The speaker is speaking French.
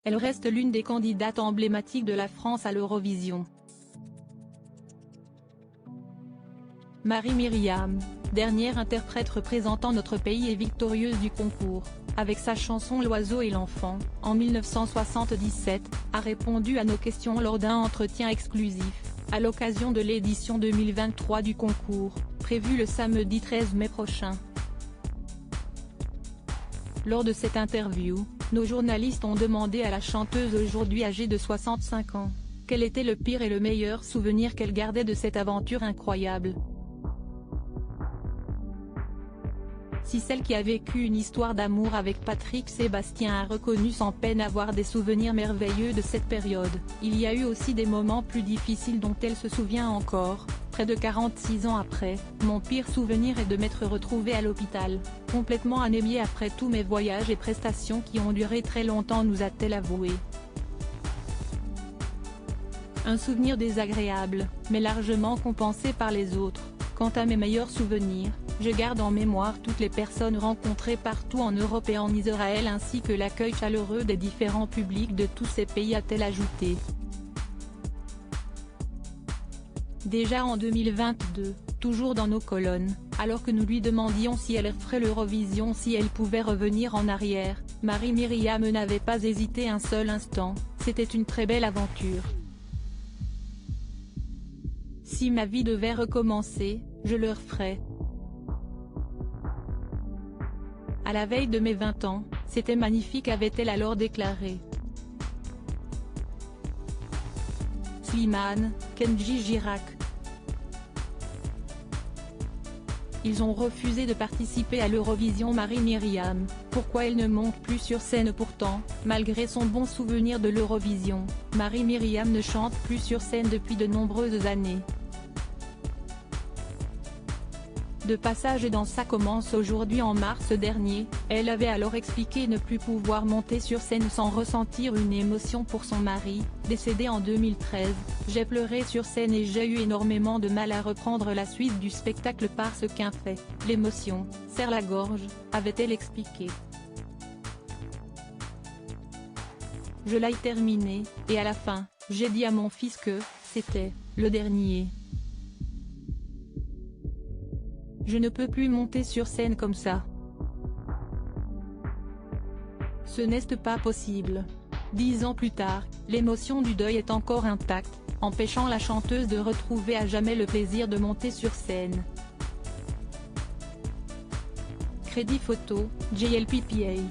elle reste l'une des candidates emblématiques de la France à l'Eurovision. Marie-Myriam, dernière interprète représentant notre pays et victorieuse du concours, avec sa chanson L'oiseau et l'enfant, en 1977, a répondu à nos questions lors d'un entretien exclusif, à l'occasion de l'édition 2023 du concours, prévue le samedi 13 mai prochain. Lors de cette interview, nos journalistes ont demandé à la chanteuse aujourd'hui âgée de 65 ans, quel était le pire et le meilleur souvenir qu'elle gardait de cette aventure incroyable. Si celle qui a vécu une histoire d'amour avec Patrick Sébastien a reconnu sans peine avoir des souvenirs merveilleux de cette période, il y a eu aussi des moments plus difficiles dont elle se souvient encore. Près de 46 ans après, mon pire souvenir est de m'être retrouvée à l'hôpital, complètement anémiée après tous mes voyages et prestations qui ont duré très longtemps, nous a-t-elle avoué. Un souvenir désagréable, mais largement compensé par les autres. Quant à mes meilleurs souvenirs, je garde en mémoire toutes les personnes rencontrées partout en Europe et en Israël ainsi que l'accueil chaleureux des différents publics de tous ces pays, a-t-elle ajouté. Déjà en 2022, toujours dans nos colonnes, alors que nous lui demandions si elle ferait l'Eurovision, si elle pouvait revenir en arrière, Marie-Myriam n'avait pas hésité un seul instant, c'était une très belle aventure. Si ma vie devait recommencer, je le referais. À la veille de mes 20 ans, c'était magnifique, avait-elle alors déclaré. Slimane, Kenji Girac. Ils ont refusé de participer à l'Eurovision. Marie-Myriam, pourquoi elle ne monte plus sur scène? Pourtant, malgré son bon souvenir de l'Eurovision, Marie-Myriam ne chante plus sur scène depuis de nombreuses années. De passage dans Ça commence aujourd'hui en mars dernier, elle avait alors expliqué ne plus pouvoir monter sur scène sans ressentir une émotion pour son mari, décédé en 2013. J'ai pleuré sur scène et j'ai eu énormément de mal à reprendre la suite du spectacle parce qu'un fait, l'émotion, serre la gorge, avait-elle expliqué. Je l'ai terminé, et à la fin, j'ai dit à mon fils que c'était le dernier. Je ne peux plus monter sur scène comme ça. Ce n'est pas possible. 10 ans plus tard, l'émotion du deuil est encore intacte, empêchant la chanteuse de retrouver à jamais le plaisir de monter sur scène. Crédit photo, JLPPA.